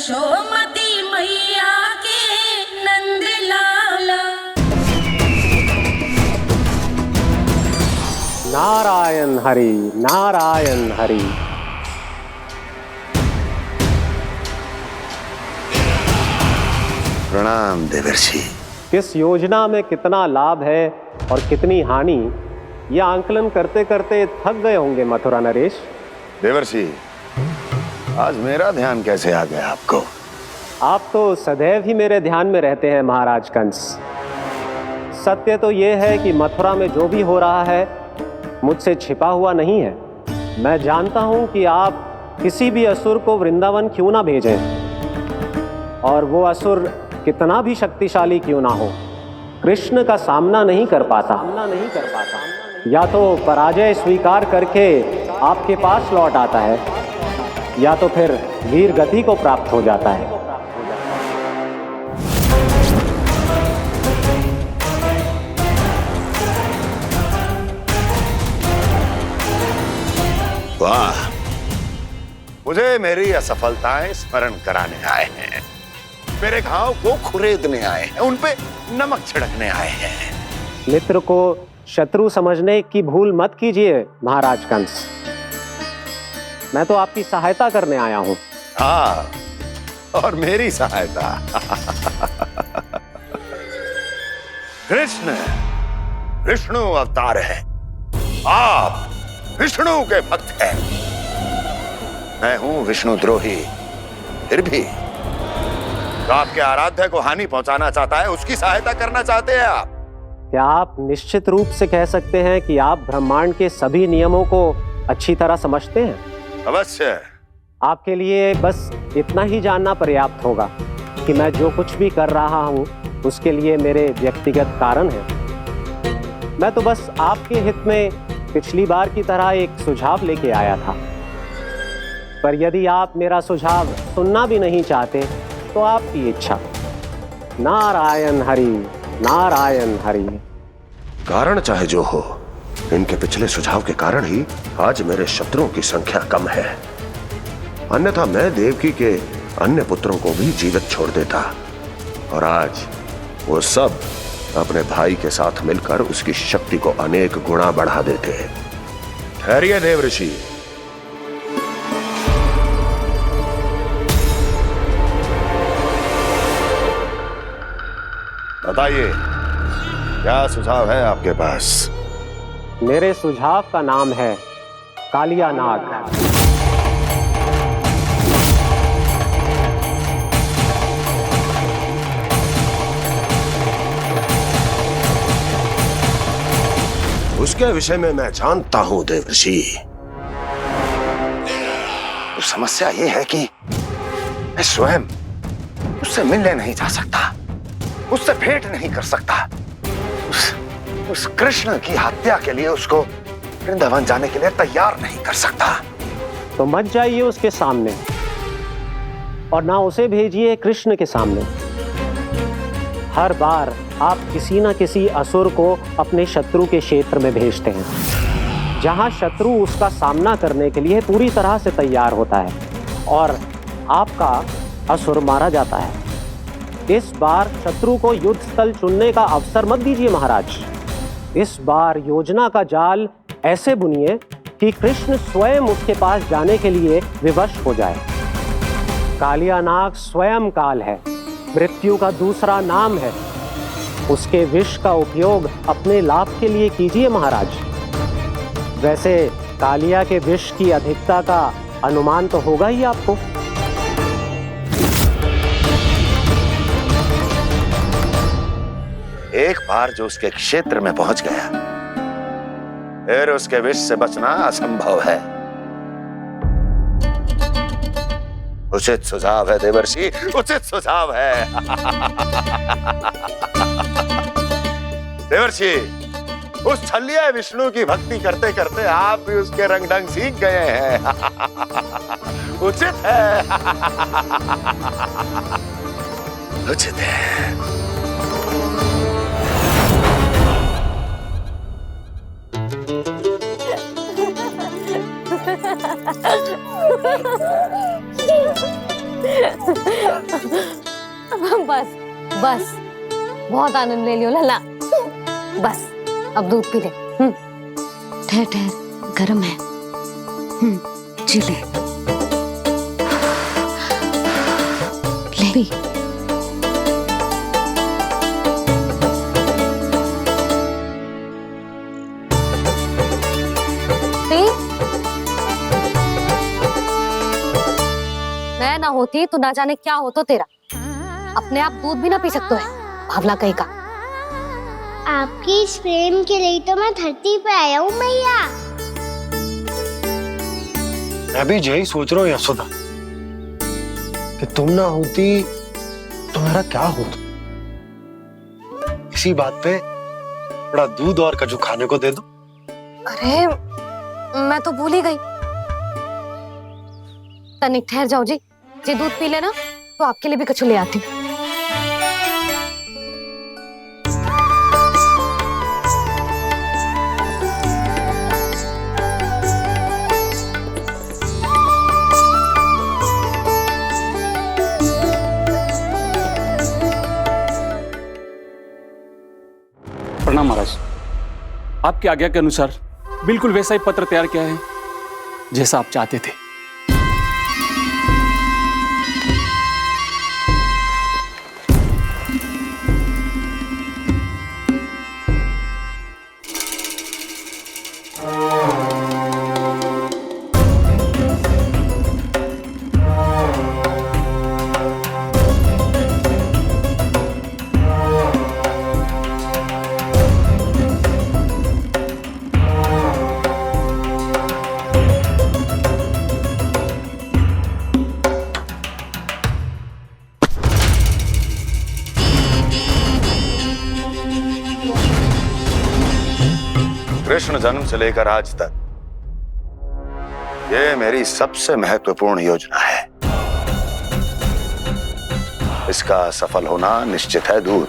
यशोमती मैया के नंद लाला। नारायण हरि, नारायण हरि। प्रणाम देवर्षि। किस योजना में कितना लाभ है और कितनी हानि, यह आंकलन करते करते थक गए होंगे मथुरा नरेश। देवर्षि, आज मेरा ध्यान कैसे आ गया आपको? आप तो सदैव ही मेरे ध्यान में रहते हैं महाराज कंस। सत्य तो यह है कि मथुरा में जो भी हो रहा है मुझसे छिपा हुआ नहीं है। मैं जानता हूं कि आप किसी भी असुर को वृंदावन क्यों ना भेजें, और वो असुर कितना भी शक्तिशाली क्यों ना हो, कृष्ण का सामना नहीं कर पाता। या तो पराजय स्वीकार करके आपके पास लौट आता है, या तो फिर वीर गति को प्राप्त हो जाता है। वाह, मुझे मेरी असफलताएं स्मरण कराने आए हैं, मेरे घाव को खुरेदने आए हैं, उन पे नमक छिड़कने आए हैं। मित्र को शत्रु समझने की भूल मत कीजिए महाराज कंस। मैं तो आपकी सहायता करने आया हूं। हाँ, और मेरी सहायता। कृष्ण विष्णु अवतार है, आप विष्णु के भक्त हैं। मैं हूं विष्णु द्रोही, फिर भी तो आपके आराध्य को हानि पहुंचाना चाहता है, उसकी सहायता करना चाहते हैं आप। क्या आप निश्चित रूप से कह सकते हैं कि आप ब्रह्मांड के सभी नियमों को अच्छी तरह समझते हैं? अवश्य। आपके लिए बस इतना ही जानना पर्याप्त होगा कि मैं जो कुछ भी कर रहा हूं उसके लिए मेरे व्यक्तिगत कारण हैं। मैं तो बस आपके हित में पिछली बार की तरह एक सुझाव लेके आया था, पर यदि आप मेरा सुझाव सुनना भी नहीं चाहते तो आपकी इच्छा। नारायण हरि, नारायण हरि। कारण चाहे जो हो, इनके पिछले सुझाव के कारण ही आज मेरे शत्रुओं की संख्या कम है। अन्यथा मैं देवकी के अन्य पुत्रों को भी जीवित छोड़ देता, और आज वो सब अपने भाई के साथ मिलकर उसकी शक्ति को अनेक गुणा बढ़ा देते। ठहरिए देवऋषि। बताइए, क्या सुझाव है आपके पास? मेरे सुझाव का नाम है कालिया नाग। उसके विषय में मैं जानता हूं देवर्षि। तो समस्या ये है कि मैं स्वयं उससे मिलने नहीं जा सकता, उससे भेंट नहीं कर सकता। उस कृष्ण की हत्या के लिए उसको वृंदावन जाने के लिए तैयार नहीं कर सकता। तो मत जाइए उसके सामने, और ना उसे भेजिए कृष्ण के सामने। हर बार आप किसी न किसी असुर को अपने शत्रु के क्षेत्र में भेजते हैं, जहां शत्रु उसका सामना करने के लिए पूरी तरह से तैयार होता है और आपका असुर मारा जाता है। इस बार शत्रु को युद्ध स्थल चुनने का अवसर मत दीजिए महाराज। इस बार योजना का जाल ऐसे बुनिए कि कृष्ण स्वयं उसके पास जाने के लिए विवश हो जाए। कालिया नाग स्वयं काल है, मृत्यु का दूसरा नाम है। उसके विष का उपयोग अपने लाभ के लिए कीजिए महाराज। वैसे कालिया के विष की अधिकता का अनुमान तो होगा ही आपको। एक बार जो उसके क्षेत्र में पहुंच गया, फिर उसके विष से बचना असंभव है। उचित सुझाव है देवर्षि, उचित सुझाव है। देवर्षि, उस छलिया विष्णु की भक्ति करते करते आप भी उसके रंग ढंग सीख गए हैं। उचित है, उचित है। बस बस, बहुत आनंद ले लियो लल्ला। बस अब दूध पी ले। ठहर ठहर, गर्म है। जी ले पी। मैं ना होती तो ना जाने क्या होता तेरा। अपने आप दूध भी ना पी सकते है, भावला कहीं का। आपकी इस प्रेम के लिए तो मैं धरती पे आया हूँ मैया। मैं भी यही सोच रहा हूँ यशोदा कि तुम ना होती तो मेरा क्या होता। इसी बात पे थोड़ा दूध और कजू खाने को दे दो। अरे मैं तो भूल ही गई। तनिक ठहर जाओ जी, दूध पी लेना तो आपके लिए भी कछु ले आती हूँ। प्रणाम महाराज। आपकी आज्ञा के अनुसार बिल्कुल वैसा ही पत्र तैयार किया है जैसा आप चाहते थे। कृष्ण जन्म से लेकर आज तक ये मेरी सबसे महत्वपूर्ण योजना है। इसका सफल होना निश्चित है दूत,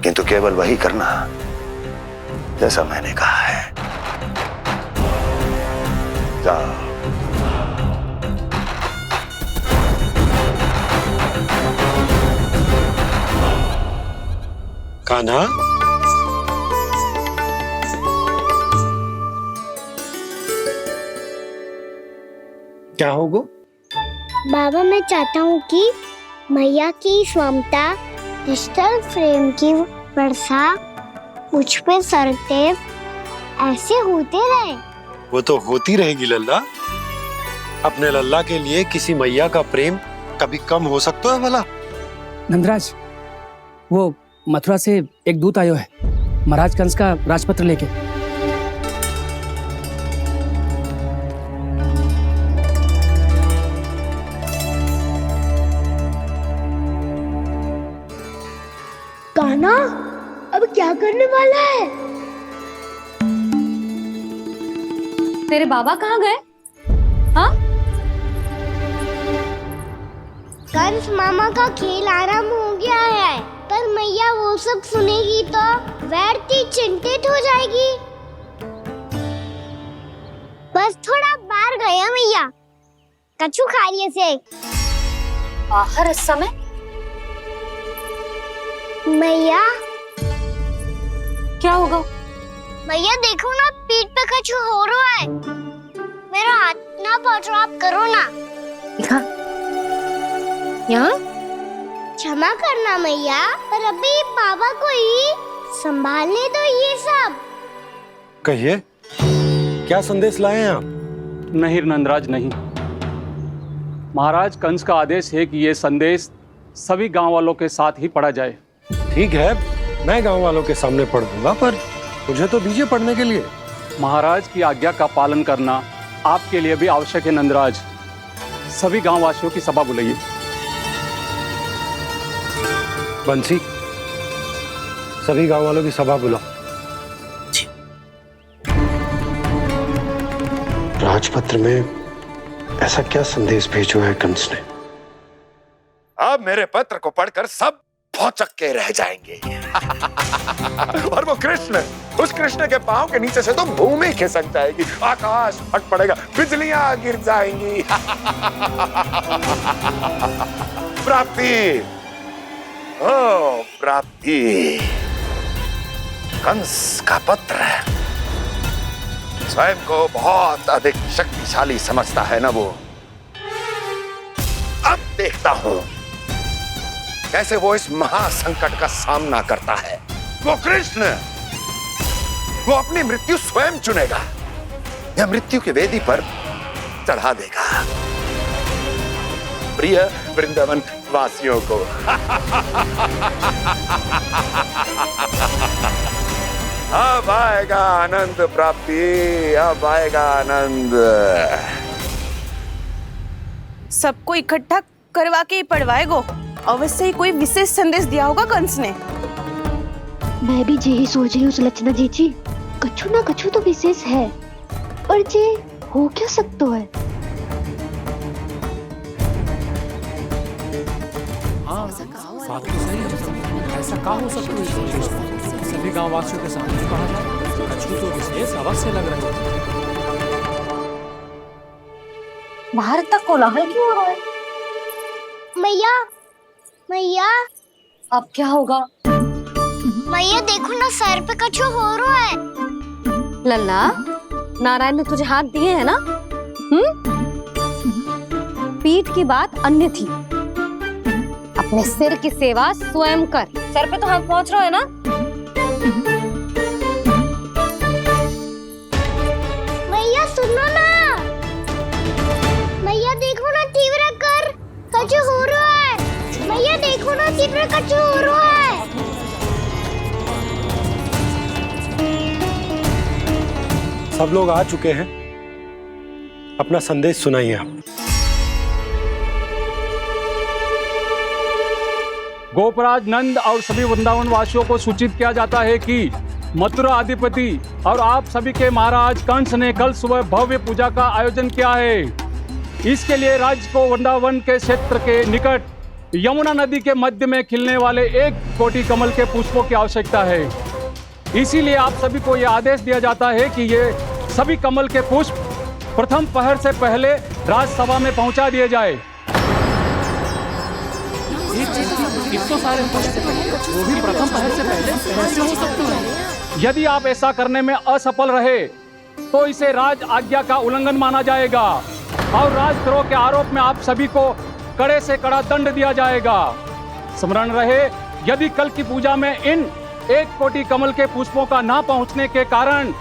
किंतु केवल वही करना जैसा मैंने कहा है। जाओ। कान्हा, क्या होगा? बाबा मैं चाहता हूँ कि मैया की ममता क्रिस्टल फ्रेम की वर्षा मुझ पे सरते ऐसे होते रहे। वो तो होती रहेगी लल्ला। अपने लल्ला के लिए किसी मैया का प्रेम कभी कम हो सकता है भला? नंदराज, वो मथुरा से एक दूत आयो है महाराज कंस का राजपत्र लेके। कान्हा अब क्या करने वाला है? तेरे बाबा कहाँ गए? हाँ? कंस मामा का खेल आरंभ हो गया है, पर मैया वो सब सुनेगी तो व्यर्थ चिंतित हो जाएगी। बस थोड़ा बाहर गया मैया, कछु खा लिये से। बाहर इस समय? मैया क्या होगा? मैया देखो ना, पीठ पे कुछ हो रहा है। मेरा हाथ ना पकड़ो, आप करो ना। यहाँ? क्षमा करना मैया, पर अभी बाबा को ही संभालने दो ये सब। कहिए, क्या संदेश लाए हैं आप? नहीं नंदराज नहीं। महाराज कंस का आदेश है कि यह संदेश सभी गांव वालों के साथ ही पढ़ा जाए। ठीक है, मैं गांव वालों के सामने पढ़ दूंगा, पर मुझे तो दीजिए पढ़ने के लिए। महाराज की आज्ञा का पालन करना आपके लिए भी आवश्यक है नंदराज। सभी गांव वासियों की सभा बुलाइए। बंसी, सभी गांव वालों की सभा बुलाओ। राजपत्र में ऐसा क्या संदेश भेजो है कंस ने? अब मेरे पत्र को पढ़कर सब भौचक्के रह जाएंगे। और वो कृष्ण, उस कृष्ण के पांव के नीचे से तो भूमि खिसक जाएगी, आकाश फट पड़ेगा, बिजलियां गिर जाएंगी। प्राप्ति, ओ प्राप्ति, कंस का पुत्र स्वयं को बहुत अधिक शक्तिशाली समझता है ना वो। अब देखता हूं कैसे वो इस महासंकट का सामना करता है। वो कृष्ण, वो अपनी मृत्यु स्वयं चुनेगा या मृत्यु की वेदी पर चढ़ा देगा प्रिय वृंदावन वासियों को। अब आएगा आनंद प्राप्ति, अब आएगा आनंद। सबको इकट्ठा करवा के ही पढ़वाएगो। अवश्य ही कोई विशेष संदेश दिया होगा कंस ने। मैं भी यही सोच रही हूँ सुलक्षणा जी, कछु ना कछु तो विशेष है, और जे हो क्या सकता है? बात तो सही है। ऐसा क्या हो सकता है? सभी गांव वासियों के सामने कहा जाए, कछु तो विशेष अवश्य लग रहा है। बाहर तक कोलाहल क्यों हो रहा है? मैया, मैया, अब क्या होगा? मैया देखो ना, सर पे कछु हो रहा है। लल्ला, नारायण ने तुझे हाथ दिए हैं ना? पीठ की बात अन्य थी। अपने सिर की सेवा स्वयं कर। सर पे तो हाथ पहुंच रहा है ना? मैया सुनो ना, मैया देखो ना, तीव्र कर कछु हो रहा है। मैया देखो ना, तीव्र कछु हो रहा है। सब लोग आ चुके हैं, अपना संदेश सुनाइए आप। गोपराज नंद और सभी वृंदावन वासियों को सूचित किया जाता है कि मथुरा अधिपति और आप सभी के महाराज कंस ने कल सुबह भव्य पूजा का आयोजन किया है। इसके लिए राज्य को वृंदावन के क्षेत्र के निकट यमुना नदी के मध्य में खिलने वाले 1 कोटि कमल के पुष्पों की आवश्यकता है। इसीलिए आप सभी को यह आदेश दिया जाता है कि ये सभी कमल के पुष्प प्रथम पहर से पहले राजसभा में पहुंचा दिए जाए। इतने सारे वो भी प्रथम पहर से पहले कैसे हो सकते हैं? यदि आप ऐसा करने में असफल रहे तो इसे राज आज्ञा का उल्लंघन माना जाएगा और राजद्रोह के आरोप में आप सभी को कड़े से कड़ा दंड दिया जाएगा। स्मरण रहे, यदि कल की पूजा में इन 1 कोटि कमल के पुष्पों का ना पहुंचने के कारण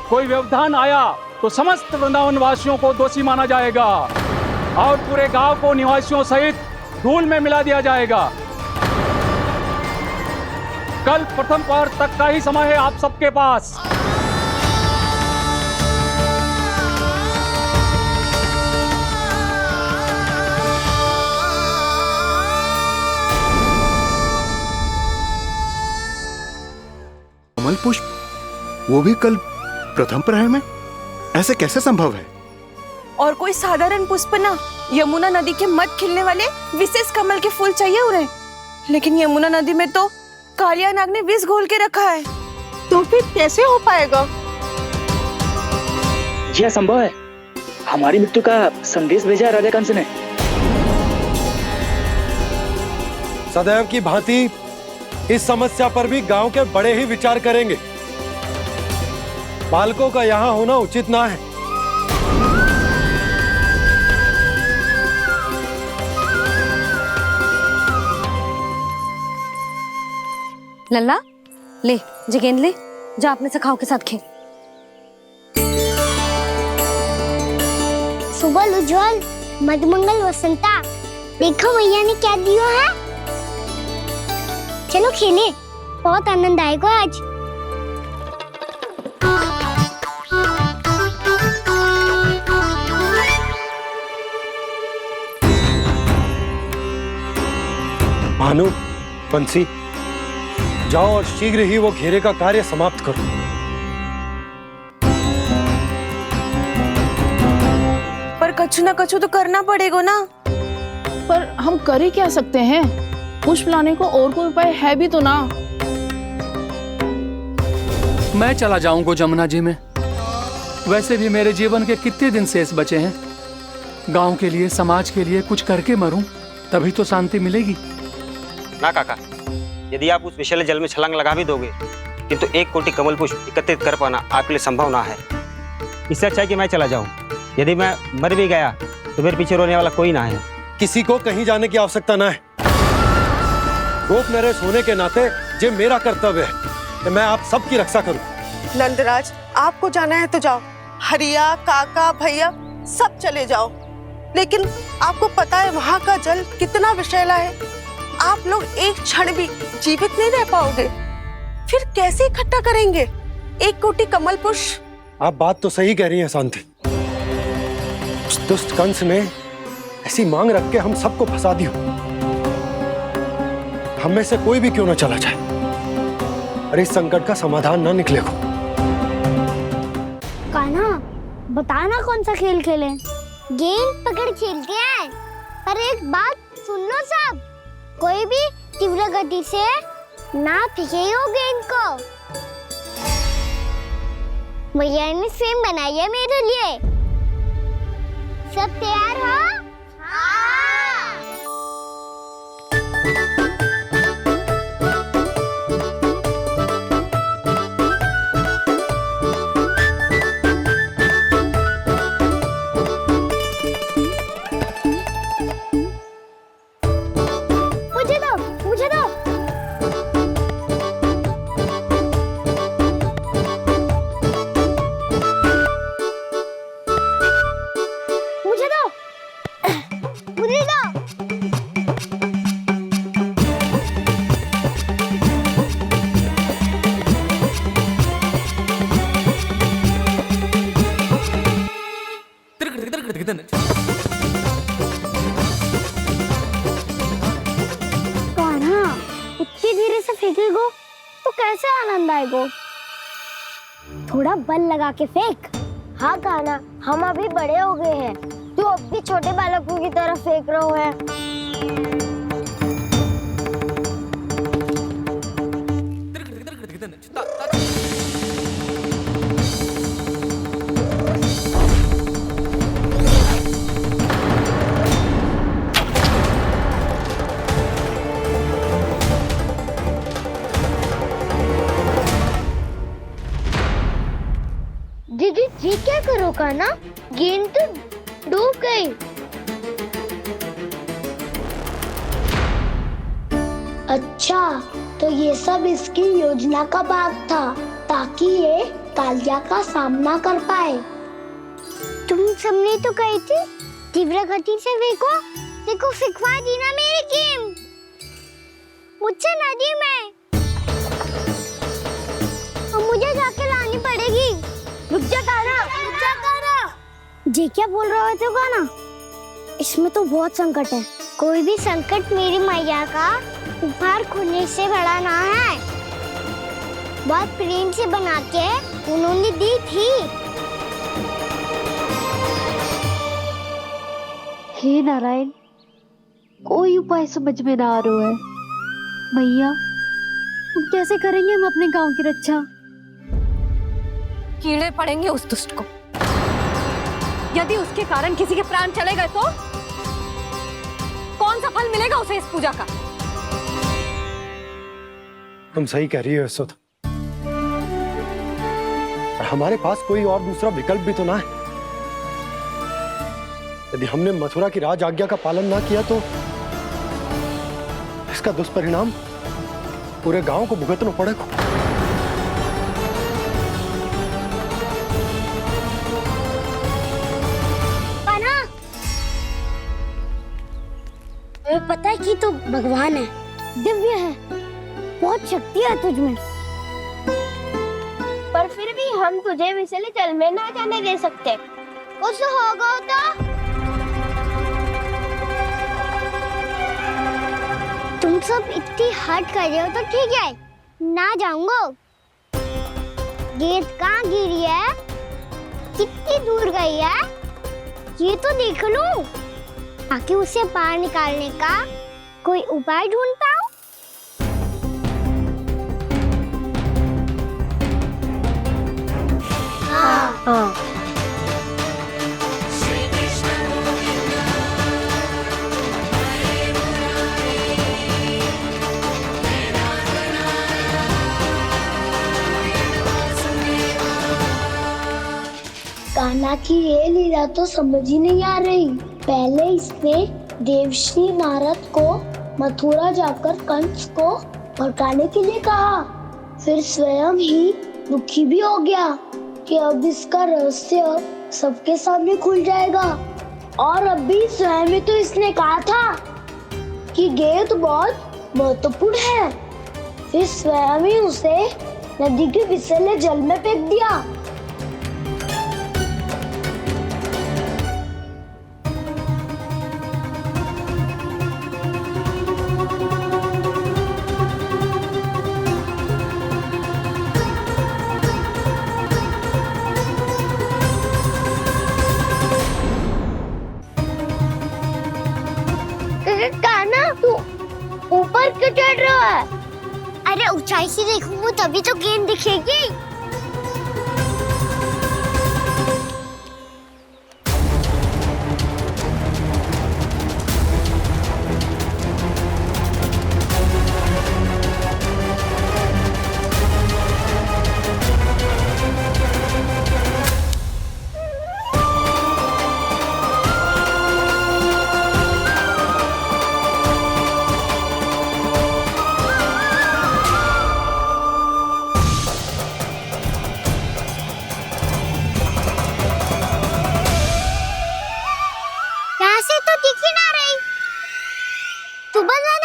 कोई व्यवधान आया तो समस्त वृंदावन वासियों को दोषी माना जाएगा और पूरे गांव को निवासियों सहित धूल में मिला दिया जाएगा। कल प्रथम पहर तक का ही समय है आप सबके पास। कमल पुष्प, वो भी कल प्रथम प्रहर में? ऐसे कैसे संभव है? और कोई साधारण पुष्प ना, यमुना नदी के मध्य खिलने वाले विशेष कमल के फूल चाहिए उन्हें। लेकिन यमुना नदी में तो कालिया नाग ने विष घोल के रखा है, तो फिर कैसे हो पाएगा? यह संभव है। हमारी मृत्यु का संदेश भेजा राजा कंस ने। सदैव की भांति इस समस्या पर भी गांव के बड़े ही विचार करेंगे। बालकों का यहाँ होना उचित ना है। लल्ला, ले जे गेंद ले, जा अपने सखाओं के साथ खेल। सुबह उज्जवल, मधुमंगल वसंता, देखो मैया ने क्या दिया है। चलो खेले, बहुत आनंद आएगा आज। भानु, बंसी, जाओ और शीघ्र ही वो घेरे का कार्य समाप्त करो। पर कछु ना कछु तो करना पड़ेगा ना। पर हम कर ही क्या सकते हैं? पुष्प लाने को और कोई उपाय है भी तो ना। मैं चला जाऊंगा जमुना जी में। वैसे भी मेरे जीवन के कितने दिन शेष बचे हैं। गांव के लिए, समाज के लिए कुछ करके मरूं, तभी तो शांति मिलेगी। ना काका, यदि आप उस विषैले जल में छलांग लगा भी दोगे, किंतु 1 कोटि कमल पुष्प एकत्रित कर पाना आपके लिए संभव ना है। इससे अच्छा है कि मैं चला जाऊं। यदि मैं मर भी गया तो मेरे पीछे रोने वाला कोई ना है। किसी को कहीं जाने की आवश्यकता ना है। गोप नरेश होने के नाते ये मेरा कर्तव्य है कि मैं आप सबकी रक्षा करूं। नंदराज, आपको जाना है तो जाओ। हरिया, काका, भैया सब चले जाओ। लेकिन आपको पता है वहाँ का जल कितना विषैला है। आप लोग एक क्षण भी जीवित नहीं रह पाओगे। फिर कैसे इकट्ठा करेंगे 1 कोटि कमल पुष्प? आप बात तो सही कह रही हैं शांति। उस दुष्ट कंस ने ऐसी मांग रख के हम सबको फंसा दिया। हम में से कोई भी क्यों ना चला जाए और इस संकट का समाधान ना निकले को। कान्हा, बताना कौन सा खेल खेलें? गेंद पकड़ खेलते हैं। पर एक बात सुन लो सब, कोई भी तीव्र गति से ना फेंकेगा गेंद को। भैया ने फ्रेम बनाई है मेरे लिए। सब तैयार हो? मुझे दो। इतनी धीरे से फेंकेगो तो कैसे आनंद आएगो? थोड़ा बल लगा के फेंक। हाँ कान्हा, हम अभी बड़े हो गए हैं, तू अब भी छोटे बालकों की तरह फेंक रहे है। दीदी जी क्या करो कान्हा? गेंद तो डूब गई। अच्छा, तो ये सब इसकी योजना का भाग था ताकि ये कालिया का सामना कर पाए। तुम सबने तो कही थी तीव्र गति से फेंको। देखो फिकवा दी ना मेरी गेम। मुझसे नदी में। अब मुझे जाके लानी पड़ेगी। रुक जा कान्हा। जी क्या बोल रहे थे कान्हा? इसमें तो बहुत संकट है। कोई भी संकट मेरी मैया का उपहार खोने से बड़ा ना है। बहुत प्रेम से बना के उन्होंने दी थी। हे नारायण, कोई उपाय समझ में ना आ रहा है। भैया, हम कैसे करेंगे हम अपने गांव की रक्षा? कीड़े पड़ेंगे उस दुष्ट को। यदि उसके कारण किसी के प्राण चले गए तो कौन सा फल मिलेगा उसे इस पूजा का? तुम सही कह रही हो यशोदा। और हमारे पास कोई और दूसरा विकल्प भी तो ना है। यदि हमने मथुरा की राज आज्ञा का पालन ना किया तो इसका दुष्परिणाम पूरे गांव को भुगतना पड़ेगा। तुम्हें पता है कि तू भगवान है, दिव्य है, बहुत शक्ति है तुझमें। पर फिर भी हम तुझे विषैले जल में ना जाने दे सकते। कुछ होगा तो तुम सब इतनी हट कर रहे हो तो ठीक है, ना जाऊंगा। गेंद कहाँ गिरी है, कितनी दूर गई है, ये तो देख लूं ताकि उसे बाहर निकालने का कोई उपाय ढूंढ पाऊं। हाँ। कान्हा की ये लीला तो समझ ही नहीं आ रही। पहले इसने देवश्री नारद को मथुरा जाकर कंस को भड़काने के लिए कहा, फिर स्वयं ही दुखी भी हो गया कि अब इसका रहस्य सबके सामने खुल जाएगा। और अभी स्वयं ही तो इसने कहा था कि गेंद बहुत महत्वपूर्ण है, फिर स्वयं ही उसे नदी के विसले जल में फेंक दिया। कान्हा, तू ऊपर क्यों चढ़ रहा है? अरे ऊंचाई से देखूंगा तभी तो गेंद दिखेगी।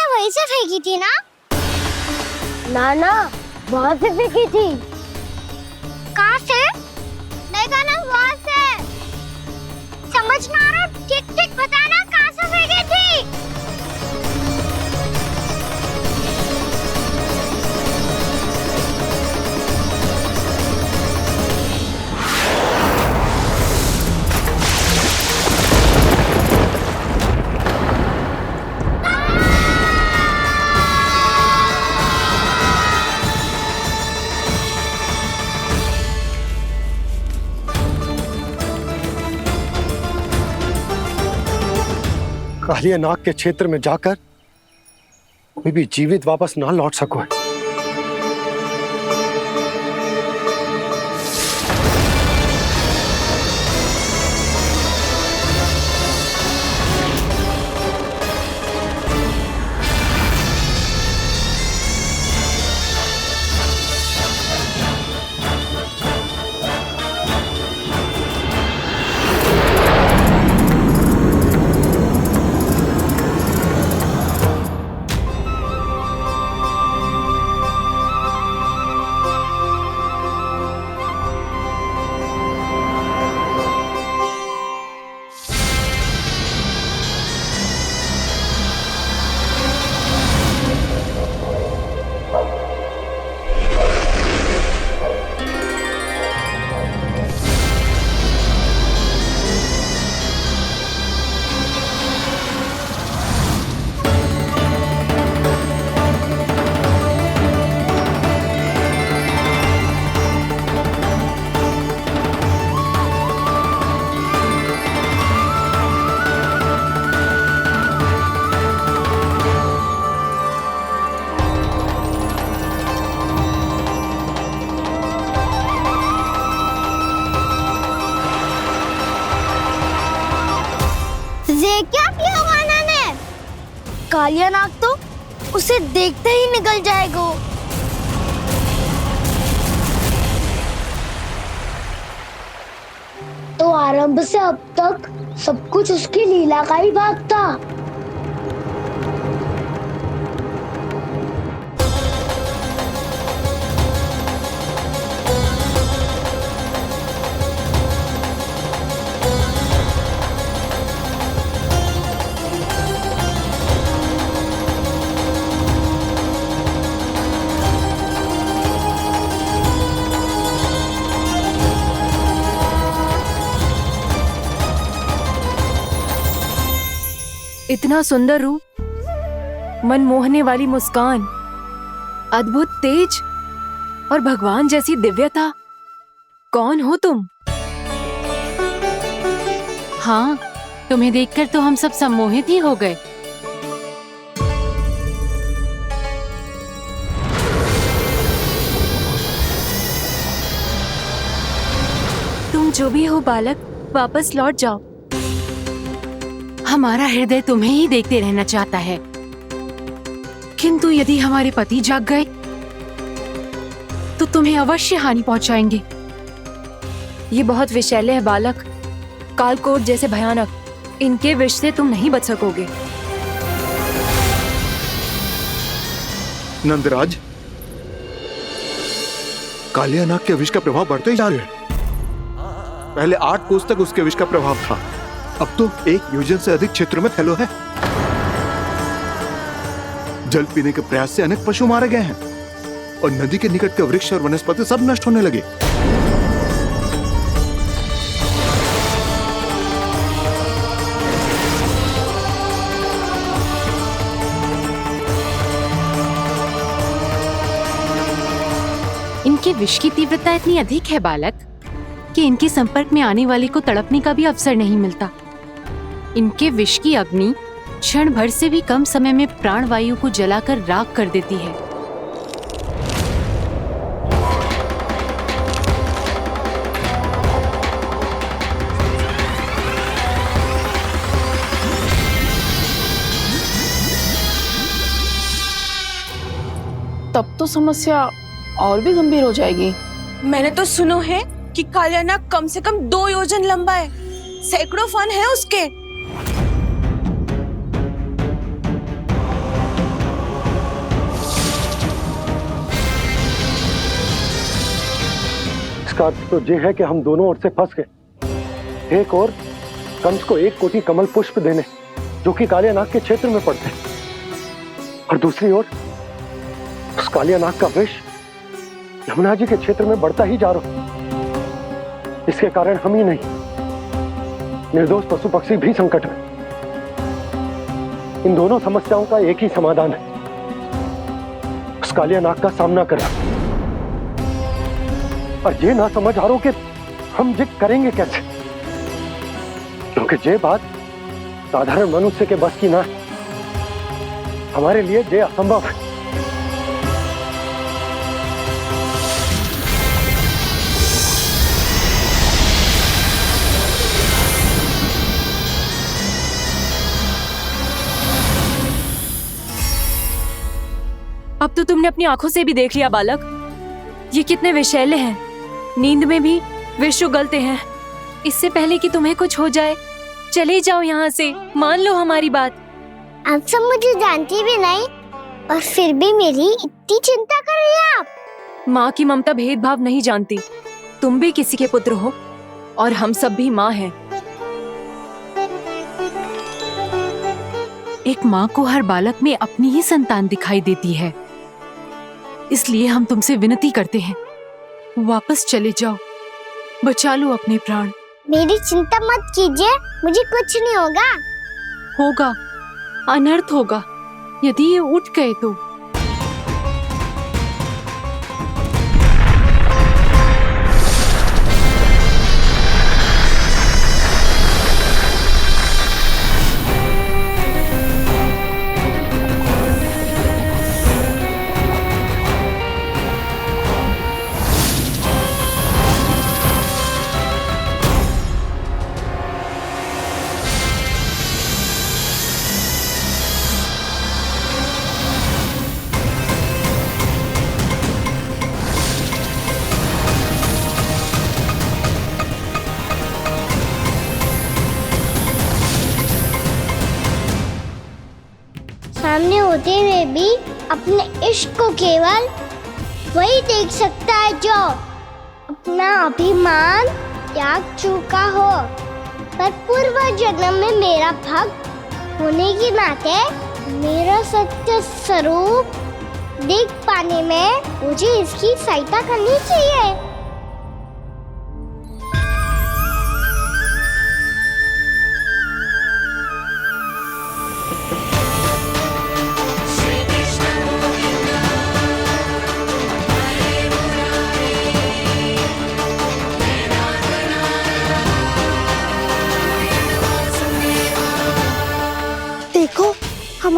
वहीं से फेंकी थी ना? ना, वहाँ से फेंकी थी। कहाँ से? नहीं कहना वहाँ से। समझ ना आ रहा, ठीक बताना कहाँ से फेंकी थी? कालिया नाग के क्षेत्र में जाकर कोई भी जीवित वापस ना लौट सको है। क्या किया कान्हा ने? कालिया नाग तो उसे देखते ही निकल जाएगा। तो आरंभ से अब तक सब कुछ उसकी लीला का ही भाग था। इतना सुंदर रूप, मनमोहने वाली मुस्कान, अद्भुत तेज और भगवान जैसी दिव्यता। कौन हो तुम? हाँ, तुम्हें देखकर तो हम सब सम्मोहित ही हो गए। तुम जो भी हो बालक, वापस लौट जाओ। हमारा हृदय तुम्हें ही देखते रहना चाहता है, किंतु यदि हमारे पति जाग गए तो तुम्हें अवश्य हानि पहुंचाएंगे। ये बहुत विषैले है बालक, कालकोट जैसे भयानक। इनके विष से तुम नहीं बच सकोगे। नंदराज, कालिया नाग के विष का प्रभाव बढ़ते ही जा रहा है। पहले 8 कोस तक उसके विष का प्रभाव था, अब तो 1 योजन से अधिक क्षेत्र में फैलो है। जल पीने के प्रयास से अनेक पशु मारे गए हैं और नदी के निकट के वृक्ष और वनस्पति सब नष्ट होने लगे। इनके विष की तीव्रता इतनी अधिक है बालक कि इनके संपर्क में आने वाले को तड़पने का भी अवसर नहीं मिलता। इनके विष की अग्नि क्षण भर से भी कम समय में प्राणवायु को जलाकर राख कर देती है। तब तो समस्या और भी गंभीर हो जाएगी। मैंने तो सुनो है कि कालिया नाग कम से कम 2 योजन लंबा है, सैकड़ों फन है उसके। इसका अर्थ तो ये है कि हम दोनों ओर से फंस गए। एक और कंस को 1 कोटि कमल पुष्प देने जो कि कालिया नाग के क्षेत्र में पड़ते, और दूसरी ओर उस कालिया नाग का विष यमुना जी के क्षेत्र में बढ़ता ही जा रहा। इसके कारण हम ही नहीं, निर्दोष पशु पक्षी भी संकट में। इन दोनों समस्याओं का एक ही समाधान है, उस कालिया नाग का सामना करना। और ये ना समझ आ रहा कि हम ये करेंगे कैसे, क्योंकि ये बात साधारण मनुष्य के बस की ना है। हमारे लिए ये असंभव है। अब तो तुमने अपनी आंखों से भी देख लिया बालक, ये कितने विषैले हैं। नींद में भी विष उगलते हैं। इससे पहले कि तुम्हें कुछ हो जाए, चले जाओ यहाँ से, मान लो हमारी बात। आप सब मुझे जानती भी नहीं और फिर भी मेरी इतनी चिंता कर रही हैं आप। माँ की ममता भेदभाव नहीं जानती। तुम भी किसी के पुत्र हो और हम सब भी माँ हैं। एक माँ को हर बालक में अपनी ही संतान दिखाई देती है, इसलिए हम तुमसे विनती करते हैं, वापस चले जाओ, बचा लो अपने प्राण। मेरी चिंता मत कीजिए, मुझे कुछ नहीं होगा। होगा, अनर्थ होगा यदि ये उठ गए तो। सामने होते हुए भी अपने इश्क को केवल वही देख सकता है जो अपना अभिमान त्याग चुका हो। पर पूर्व जन्म में मेरा भक्त होने के नाते मेरा सत्य स्वरूप देख पाने में मुझे इसकी सहायता करनी चाहिए।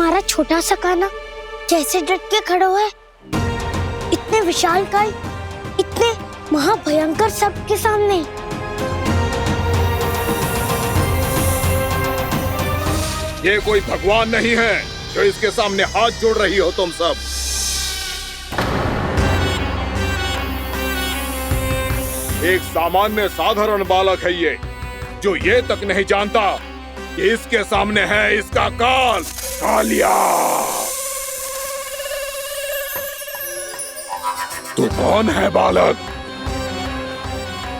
तुम्हारा छोटा सा काना कैसे डट के खड़ा हुआ है, इतने विशालकाय, इतने महाभयंकर सबके सामने। ये कोई भगवान नहीं है जो इसके सामने हाथ जोड़ रही हो तुम सब। एक सामान्य साधारण बालक है ये, जो ये तक नहीं जानता कि इसके सामने है इसका काल, कालिया। तू कौन है बालक?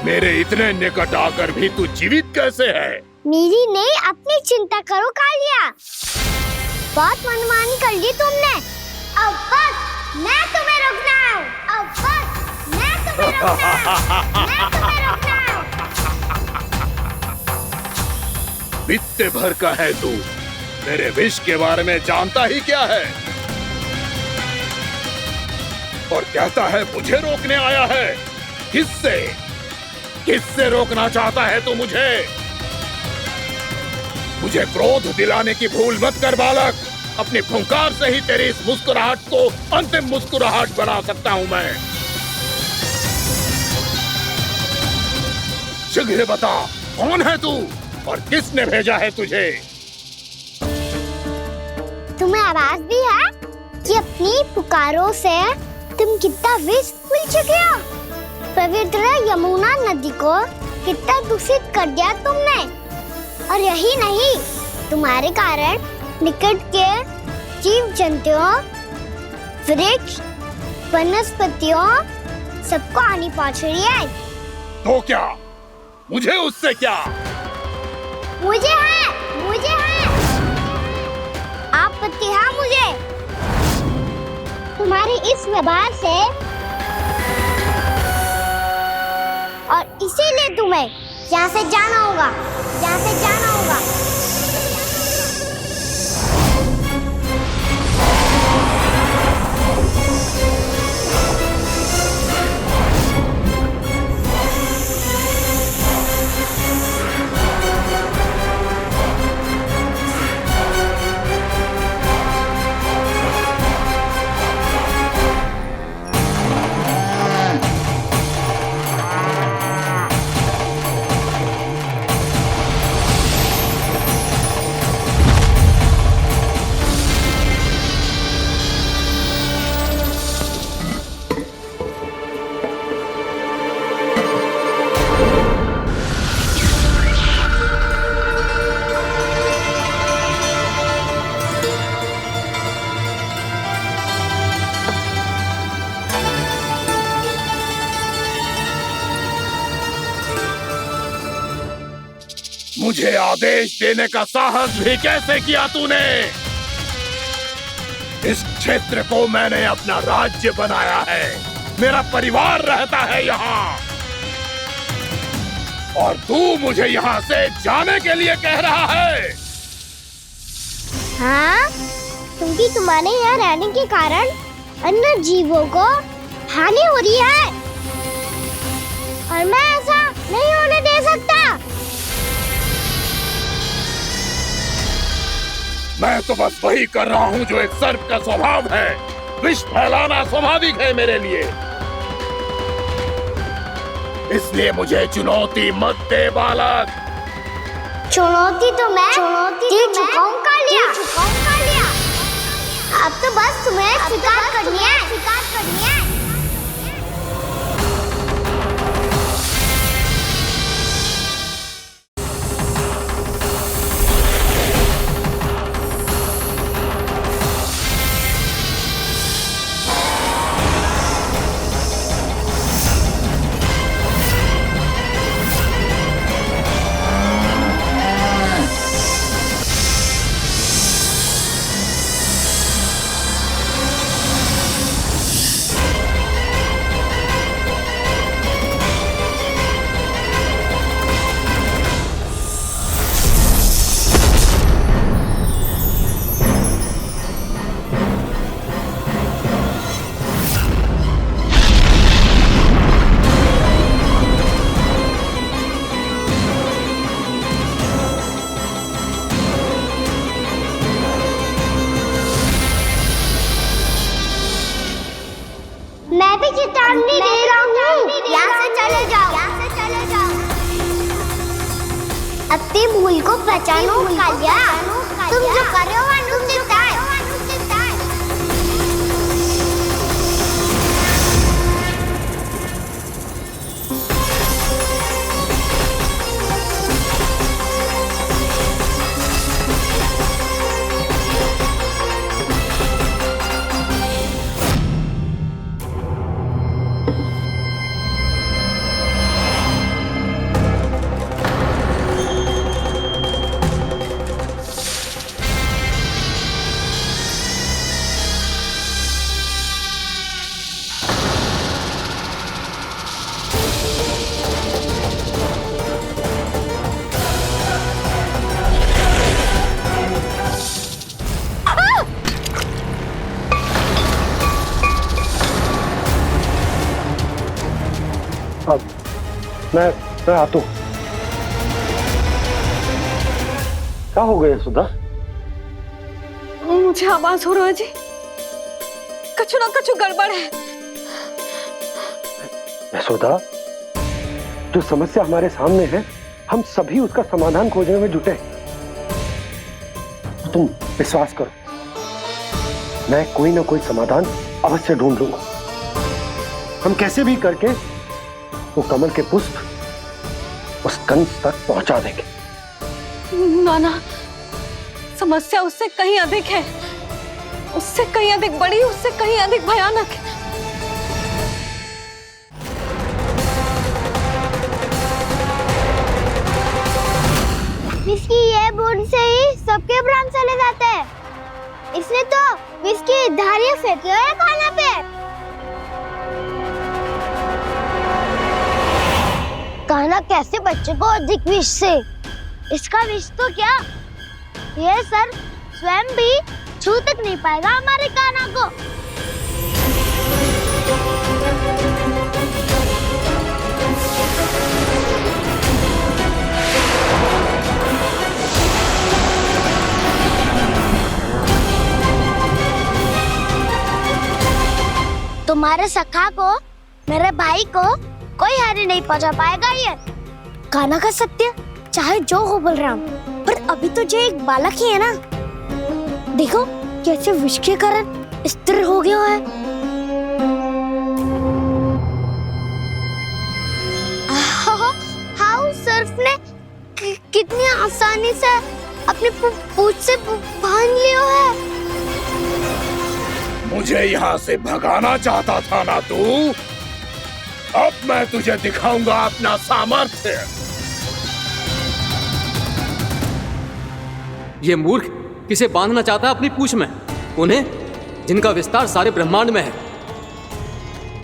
मेरे इतने निकट आकर भी तू जीवित कैसे है? मेरी नहीं, अपनी चिंता करो कालिया। बहुत मनमानी कर ली तुमने। अब बस, मैं तुम्हें रोकना हूँ। अब बस, मैं तुम्हें रोकना हूँ। मैं तुम्हें रोकना हूँ। बित्ते भर का है तू, मेरे विष के बारे में जानता ही क्या है? और कहता है मुझे रोकने आया है। किससे? किससे रोकना चाहता है तू मुझे? मुझे क्रोध दिलाने की भूल मत कर बालक। अपनी फुंकार से ही तेरी इस मुस्कुराहट को अंतिम मुस्कुराहट बना सकता हूं मैं। शीघ्र बता, कौन है तू और किसने भेजा है तुझे? तुम्हें आवाज भी है कि अपनी पुकारों से तुम कितना विष भूल चुके हो। पवित्र यमुना नदी को कितना दूषित कर दिया तुमने। और यही नहीं, तुम्हारे कारण निकट के जीव जंतुओं, वृक्ष, वनस्पतियों सबको हानि पहुंच रही है। तो क्या? मुझे उससे क्या? मुझे है आपत्ति है मुझे तुम्हारी इस व्यवहार से, और इसीलिए तुम्हें यहाँ से जाना होगा, यहाँ से जाना होगा। मुझे आदेश देने का साहस भी कैसे किया तूने? इस क्षेत्र को मैंने अपना राज्य बनाया है, मेरा परिवार रहता है यहाँ, और तू मुझे यहाँ से जाने के लिए कह रहा है? हाँ, क्योंकि तुम्हारे यहाँ रहने के कारण अन्य जीवों को हानि हो रही है, और मैं ऐसा नहीं होने दे सकता। मैं तो बस वही कर रहा हूँ जो एक सर्प का स्वभाव है। विष फैलाना स्वाभाविक है मेरे लिए, इसलिए मुझे चुनौती मत दे बालक। चुनौती तो मैं दे चुका हूँ कालिया। अब तो बस तुम्हें स्वीकार करनी है। अपनी भूल को पहचानो कालिया। तुम जो कर रहे हो वो अनुचित है। मैं आता हूँ। क्या हो गया सुधा? मुझे आवाज हो रहा है जी, कछु ना कछु गड़बड़ है। यशोदा, जो समस्या हमारे सामने है हम सभी उसका समाधान खोजने में जुटे। तुम विश्वास करो, मैं कोई ना कोई समाधान अवश्य ढूंढ लूंगा। हम कैसे भी करके वो कमल के पुष्प उस कंस तक पहुंचा देंगे। नाना, समस्या उससे कहीं अधिक है, उससे कहीं अधिक बड़ी, उससे कहीं अधिक भयानक है। विस्की ये बूंद से ही सबके प्राण चले जाते हैं। इसने तो विस्की धारियां फेंकी है खाना पे। कान्हा कैसे बच्चे को अधिक विष से? इसका विष तो क्या, ये सर स्वयं भी छू तक नहीं पाएगा हमारे कान्हा को। तुम्हारे सखा को, मेरे भाई को कोई हानि नहीं पहुंचा पाएगा। ये कान्हा का सत्य चाहे जो हो बलराम, पर अभी तो जो एक बालक ही है ना। देखो कैसे विष के कारण स्थिर हो गया है। हाउ सर्फ ने कितनी आसानी से अपनी पूंछ से बांध लिया है। मुझे यहाँ से भगाना चाहता था ना तू? अब मैं तुझे दिखाऊंगा अपना सामर्थ्य। ये मूर्ख किसे बांधना चाहता है अपनी पूंछ में? उन्हें जिनका विस्तार सारे ब्रह्मांड में है,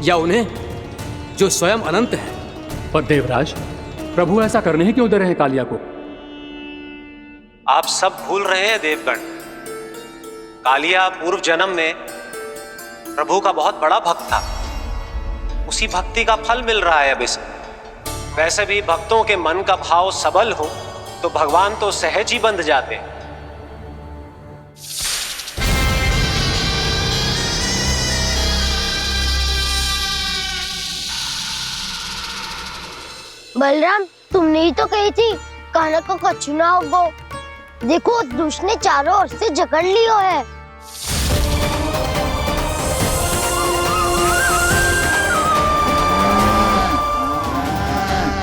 या उन्हें जो स्वयं अनंत है? पर देवराज, प्रभु ऐसा करने ही क्यों दे रहे हैं कालिया को? आप सब भूल रहे हैं देवगण, कालिया पूर्व जन्म में प्रभु का बहुत बड़ा भक्त था। उसी भक्ति का फल मिल रहा है अब इसे। वैसे भी भक्तों के मन का भाव सबल हो तो भगवान तो सहज ही बंध जाते हैं। बलराम, तुमने ही तो कही थी कान्हा को कछु ना होगो। देखो उस दुष्ट ने चारों ओर से जकड़ लियो है।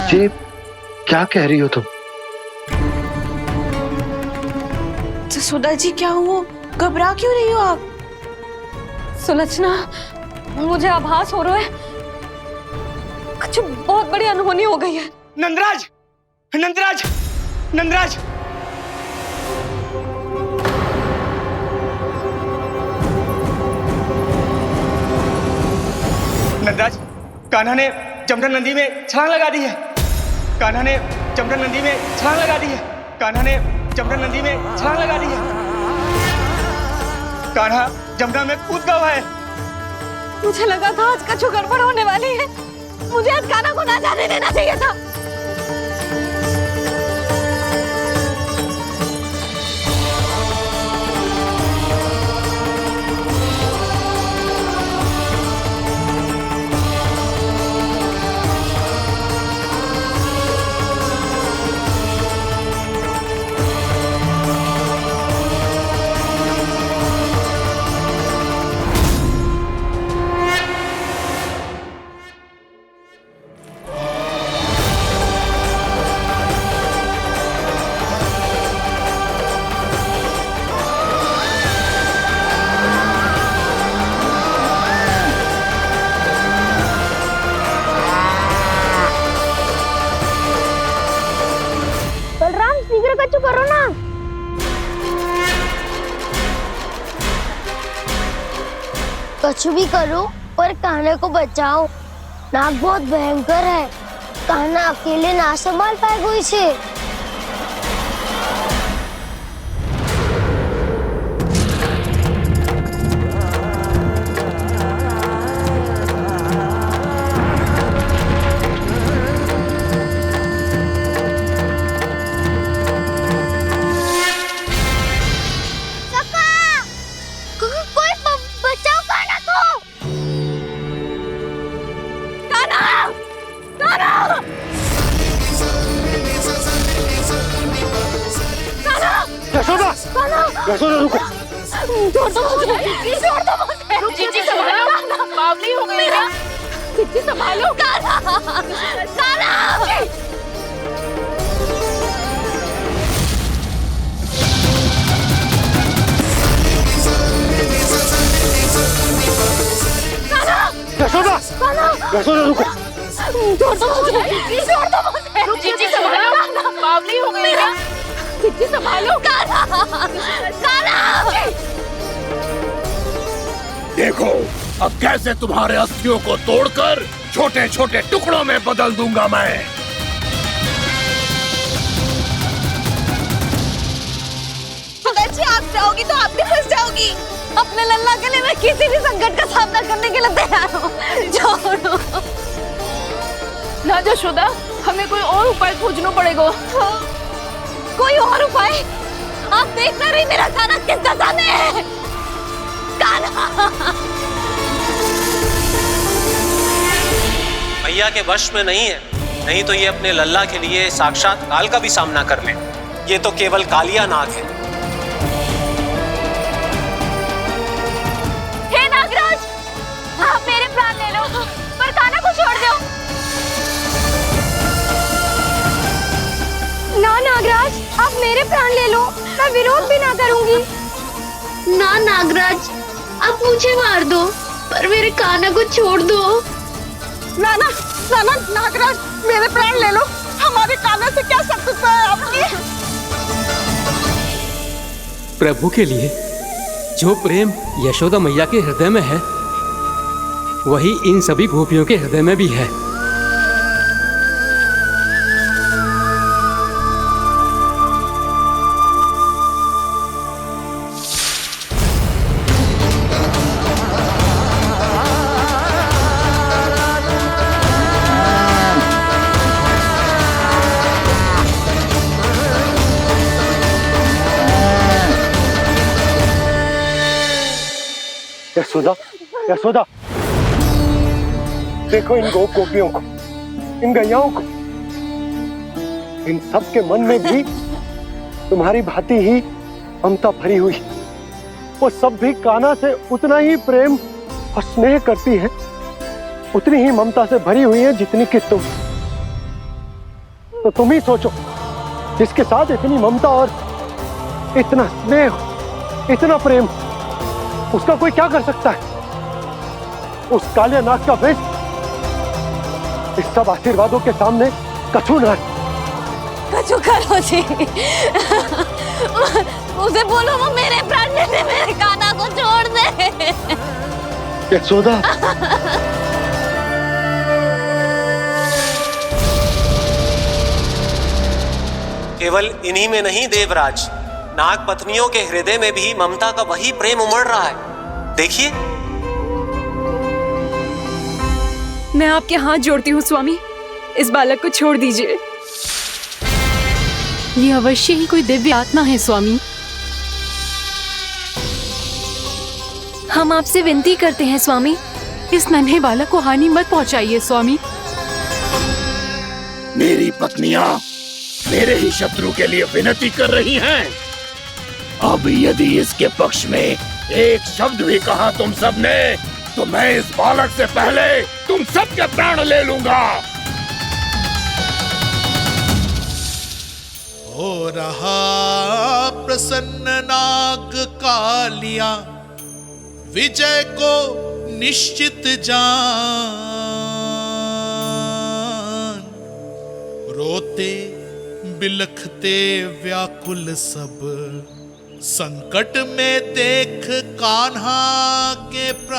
ये क्या कह रही हो तुम? जसोदा जी, क्या हुआ? घबरा क्यों रही हो आप? सुलक्षणा, मुझे आभास हो रहा है कुछ बहुत बड़ी अनहोनी हो गई है। नंदराज, नंदराज, नंदराज! नंदराज, कान्हा ने जमदग्नि नदी में छलांग लगा दी है। कान्हा ने जमदग्नि नदी में छलांग लगा दी है। कान्हा ने जमदग्नि नदी में छलांग लगा दी है। कान्हा जमुना में कूद गया है। मुझे लगा था आज कछु गड़बड़ होने वाली है। मुझे आज कान्हा को ना जाने देना चाहिए था। कुछ भी करो पर कान्हा को बचाओ। नाग बहुत भयंकर है, कान्हा अकेले ना संभाल पाएगा इसे। यशोदा रुको। छोड़ दो मुझे, प्लीज छोड़ दो मुझे। जीजी संभालो, बावली हो गई है। जीजी संभालो। कान्हा, कान्हा। यशोदा, यशोदा रुको। छोड़ दो मुझे, प्लीज छोड़ दो मुझे। जीजी संभालो, बावली हो गई है। जीजी संभालो। कान्हा, कान्हा। देखो अब कैसे तुम्हारे अस्थियों को तोड़कर छोटे छोटे टुकड़ों में बदल दूंगा मैं। अगर जी आप जाओगी तो आप भी फंस जाओगी। अपने लल्ला के लिए मैं किसी भी संकट का सामना करने के लिए तैयार हूँ। छोड़ो ना यशोदा, हमें कोई और उपाय खोजना पड़ेगा। कोई और उपाय? आप देख ना रही मेरा कान्हा किस दशा में है। कान्हा मैया के वश में नहीं है, नहीं तो ये अपने लल्ला के लिए साक्षात काल का भी सामना कर ले। ये तो केवल कालिया नाग है। हे नागराज, आप मेरे प्राण ले लो पर कान्हा को छोड़ दो। ना नागराज, आप मेरे प्राण ले लो, मैं विरोध भी ना करूंगी। ना नागराज, आप मुझे मार दो पर मेरे कान्हा को छोड़ दो। ना ना ना ना नागराज, मेरे प्राण ले लो, हमारे कान्हा से क्या शत्रुता है आपकी। प्रभु के लिए जो प्रेम यशोदा मैया के हृदय में है, वही इन सभी गोपियों के हृदय में भी है। यशोदा, यशोदा, देखो इन गोपियों को, इन गैयाओं को, इन सब के मन में भी तुम्हारी भांति ही ममता भरी हुई। वो सब भी कान्हा से उतना ही प्रेम और स्नेह करती है, उतनी ही ममता से भरी हुई है जितनी कि तुम। तो तुम ही सोचो, जिसके साथ इतनी ममता और इतना स्नेह, इतना प्रेम, उसका कोई क्या कर सकता है? उस कालिया नाग का विष इस सब आशीर्वादों के सामने कछु न है। कछु करो जी, उसे बोलो वो मेरे प्राण ले दे, मेरे कान्हा को छोड़ दे। यशोदा, केवल इन्हीं में नहीं देवराज, नाग पत्नियों के हृदय में भी ममता का वही प्रेम उमड़ रहा है। देखिए। मैं आपके हाथ जोड़ती हूँ स्वामी, इस बालक को छोड़ दीजिए। ये अवश्य ही कोई दिव्य आत्मा है स्वामी। हम आपसे विनती करते हैं स्वामी, इस नन्हे बालक को हानि मत पहुंचाइए स्वामी। मेरी पत्नियां मेरे ही शत्रु के लिए विनती कर रही हैं। अब यदि इसके पक्ष में एक शब्द भी कहा तुम सबने, तो मैं इस बालक से पहले तुम सबके प्राण ले लूंगा। हो रहा प्रसन्न नाग कालिया, विजय को निश्चित जान। रोते बिलखते व्याकुल सब संकट में देख कान्हा के प्राण।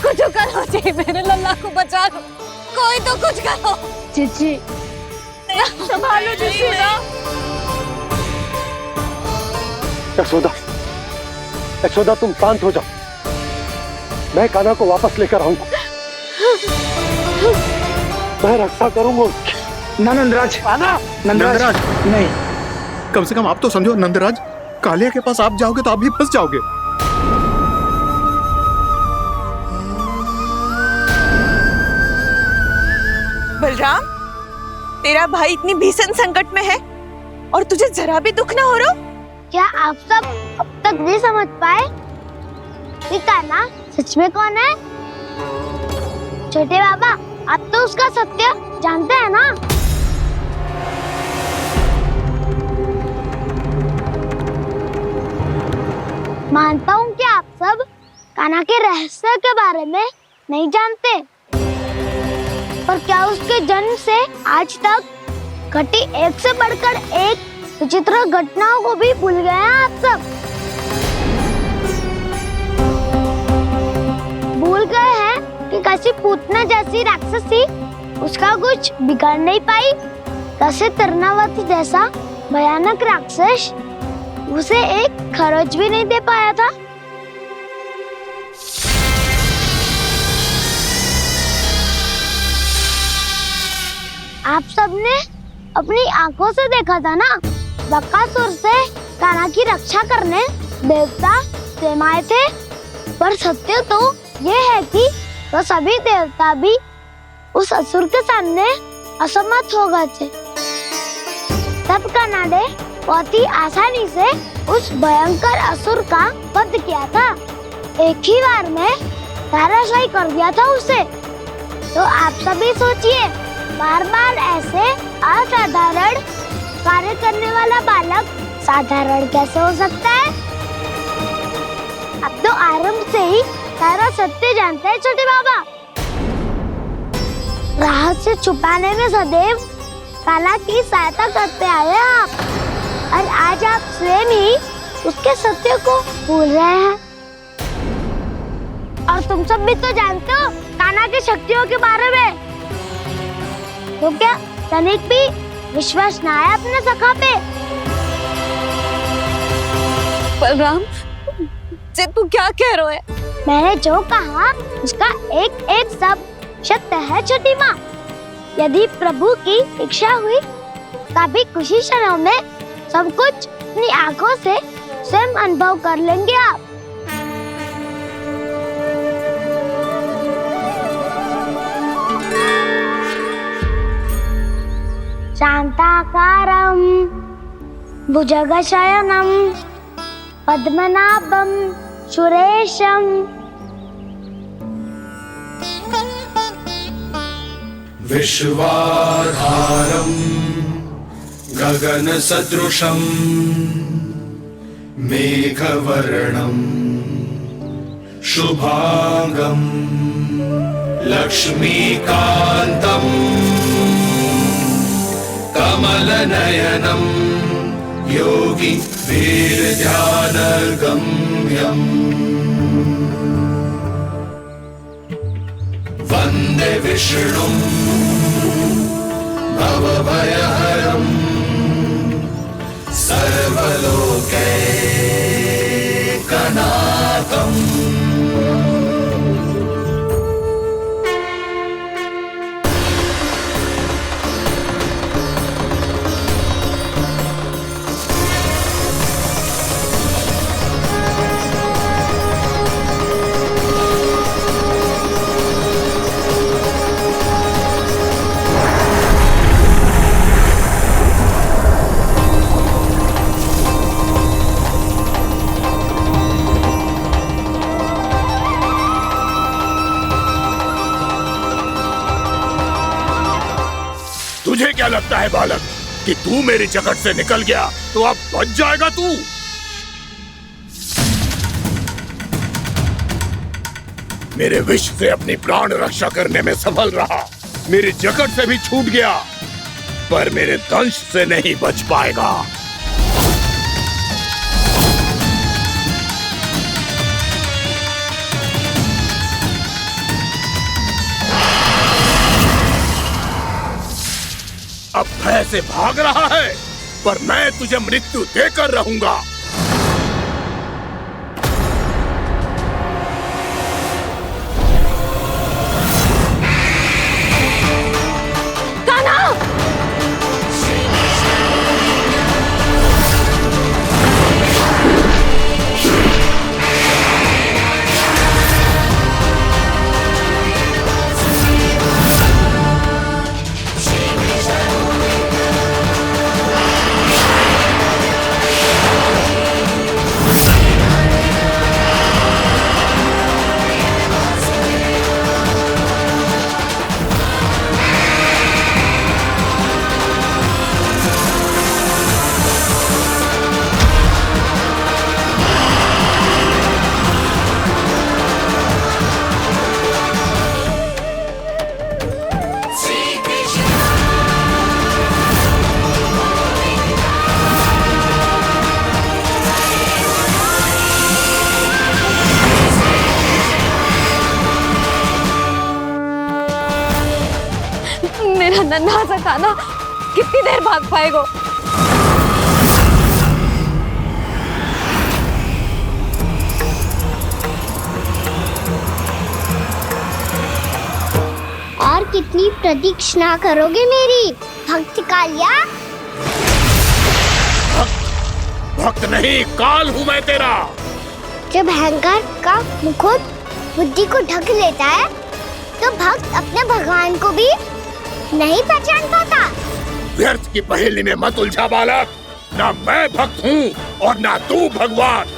कुछ करो जी, मेरे लल्ला को बचा लो, कोई तो कुछ करो। जीजी संभालो जसोदा। यशोदा, यशोदा तुम शांत हो जाओ, मैं कान्हा को वापस लेकर आऊंगा, मैं रक्षा करूंगा उसकी। ना नंदराज, नंदराज नहीं, कम से कम आप तो समझो नंदराज, कालिया के पास आप जाओगे तो आप भी फंस जाओगे। बलराम, तेरा भाई इतनी भीषण संकट में है और तुझे जरा भी दुख ना हो रहा? क्या आप सब अब तक नहीं समझ पाए कि कान्हा सच में कौन है? छोटे बाबा, आप तो उसका सत्य जानते हैं ना? मानता हूँ कि आप सब कान्हा के रहस्य के बारे में नहीं जानते, पर क्या उसके जन्म से आज तक घटी एक से बढ़कर एक विचित्र घटनाओं को भी भूल गए हैं आप सब? भूल गए हैं कि कैसी पूतना जैसी राक्षसी उसका कुछ बिगाड़ नहीं पाई, कैसे तरनावती जैसा भयानक राक्षस उसे एक खरोच भी नहीं दे पाया था। आप सबने अपनी आंखों से देखा था ना, बकासुर से कान्हा की रक्षा करने देवता स्वयं आए थे, पर सत्य तो ये है कि वो सभी देवता भी उस असुर के सामने असमर्थ हो गए थे। तब कान्हा ने बहुत ही आसानी से उस भयंकर असुर का वध किया था, एक ही बार में धराशायी कर दिया था उसे। तो आप सभी सोचिए, बार बार ऐसे असाधारण कार्य करने वाला बालक साधारण कैसे हो सकता है? अब तो आरंभ से ही सारा सत्य जानते हैं छोटे बाबा। रहस्य छुपाने में सदैव कान्हा की सहायता करते आए आप, और आज आप स्वयं ही उसके सत्य को भूल रहे हैं। और तुम सब भी तो जानते हो कान्हा की शक्तियों के बारे में, तो क्या तनिक भी विश्वास ना है अपने सखा पे? बलराम जी, तू क्या कह रहे है? मैंने जो कहा उसका एक एक शब्द सत्य है छोटी माँ। यदि प्रभु की इच्छा हुई तभी कुछ ही क्षणों में सब कुछ अपनी आंखों से स्वयं अनुभव कर लेंगे आप। शांताकारं भुजगशयनं पद्मनाभं सुरेशं विश्वाधारं गगनसदृशं मेघवर्णं शुभांगं लक्ष्मीकान्तं कमलनयनं योगी वीरध्यानगम्यं वन्दे विष्णुं भवभयहरं सर्वलोकैकनाथम्। तुझे क्या लगता है बालक कि तू मेरी जकड़ से निकल गया तो अब बच जाएगा तू? मेरे विष से अपनी प्राण रक्षा करने में सफल रहा, मेरी जकड़ से भी छूट गया, पर मेरे दंश से नहीं बच पाएगा। अब भय से भाग रहा है, पर मैं तुझे मृत्यु देकर रहूंगा। मेरा नन्हा सा कान्हा कितनी देर भाग पाएगा? और कितनी प्रतीक्षा करोगे मेरी भक्त कालिया? भक्त नहीं, काल हूँ मैं तेरा। जब अहंकार का मुकुट बुद्धि को ढक लेता है तो भक्त अपने भगवान को भी नहीं पहचान पाता। व्यर्थ की पहेली में मत उलझा बालक, ना मैं भक्त हूँ और ना तू भगवान।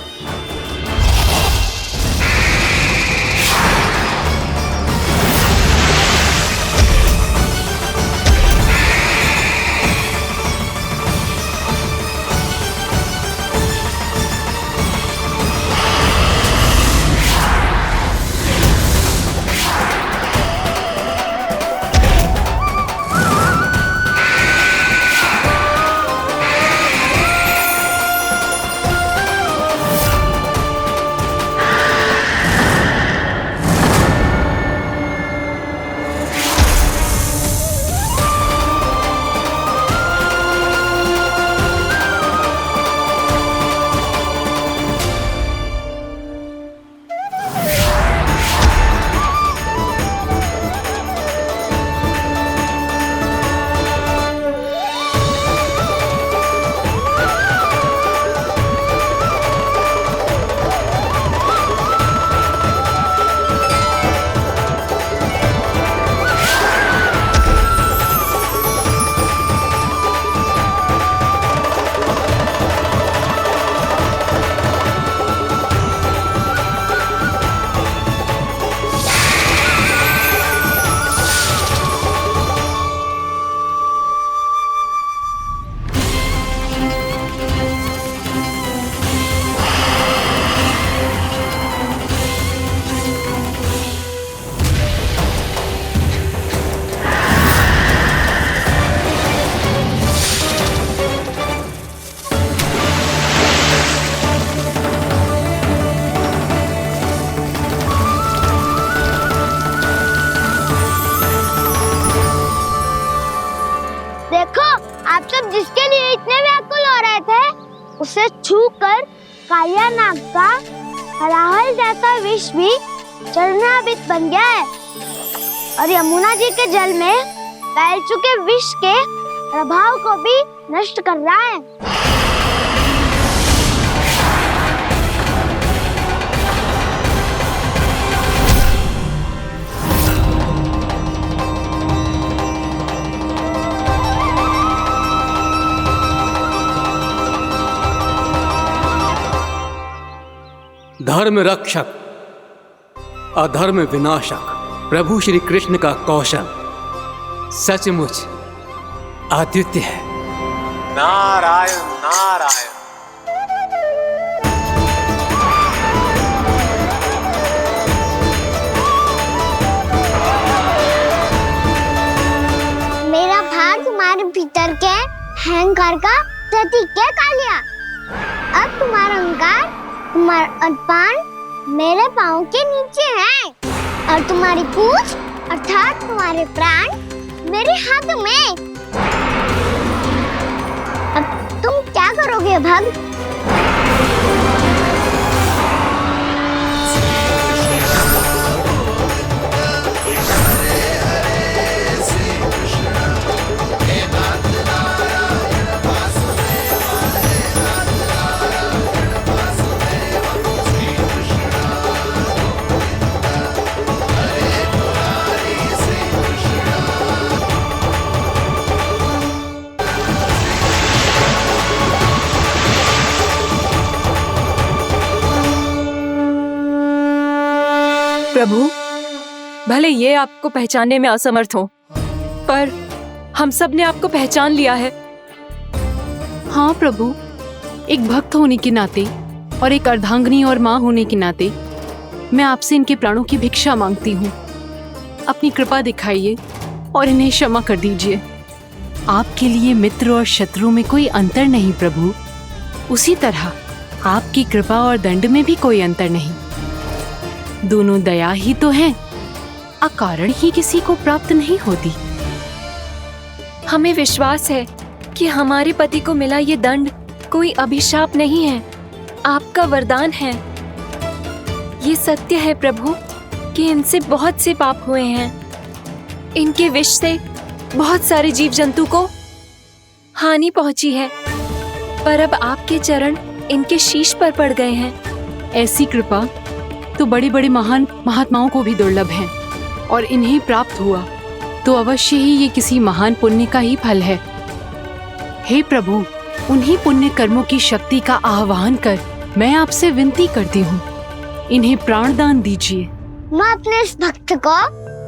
जिसके लिए इतने व्याकुल हो रहे थे, उसे छूकर कालिया नाग का हलाहल जैसा विष भी चरणामृत बन गया है और यमुना जी के जल में फैल चुके विष के प्रभाव को भी नष्ट कर रहा है। धर्म रक्षक, अधर्म विनाशक प्रभु श्री कृष्ण का कौशल सचमुच अद्वितीय है। नारायण नारायण। मेरा भार तुम्हारे भीतर के अहंकार का प्रतीक है कालिया। अब तुम्हारा अहंकार, तुम्हारा अभिमान मेरे पाँव के नीचे है और तुम्हारी पूंछ अर्थात तुम्हारे प्राण मेरे हाथ में। अब तुम क्या करोगे भक्त? प्रभु, भले ये आपको पहचानने में असमर्थ हो, पर हम सब ने आपको पहचान लिया है। हाँ प्रभु, एक भक्त होने के नाते और एक अर्धांगिनी और माँ होने के नाते मैं आपसे इनके प्राणों की भिक्षा मांगती हूँ। अपनी कृपा दिखाइए और इन्हें क्षमा कर दीजिए। आपके लिए मित्र और शत्रु में कोई अंतर नहीं प्रभु। उसी तरह आपकी कृपा और दंड में भी कोई अंतर नहीं। दोनों दया ही तो हैं, अकारण ही किसी को प्राप्त नहीं होती। हमें विश्वास है कि हमारे पति को मिला ये दंड कोई अभिशाप नहीं है, आपका वरदान है। ये सत्य है प्रभु कि इनसे बहुत से पाप हुए हैं। इनके विष से बहुत सारे जीव जंतु को हानि पहुंची है, पर अब आपके चरण इनके शीश पर पड़ गए हैं। ऐसी कृपा तो बड़े बड़े महान महात्माओं को भी दुर्लभ है, और इन्हें प्राप्त हुआ तो अवश्य ही ये किसी महान पुण्य का ही फल है। हे प्रभु, उन्हीं पुण्य कर्मों की शक्ति का आह्वान कर मैं आपसे विनती करती हूँ, इन्हें प्राण दान दीजिए। मैं अपने इस भक्त को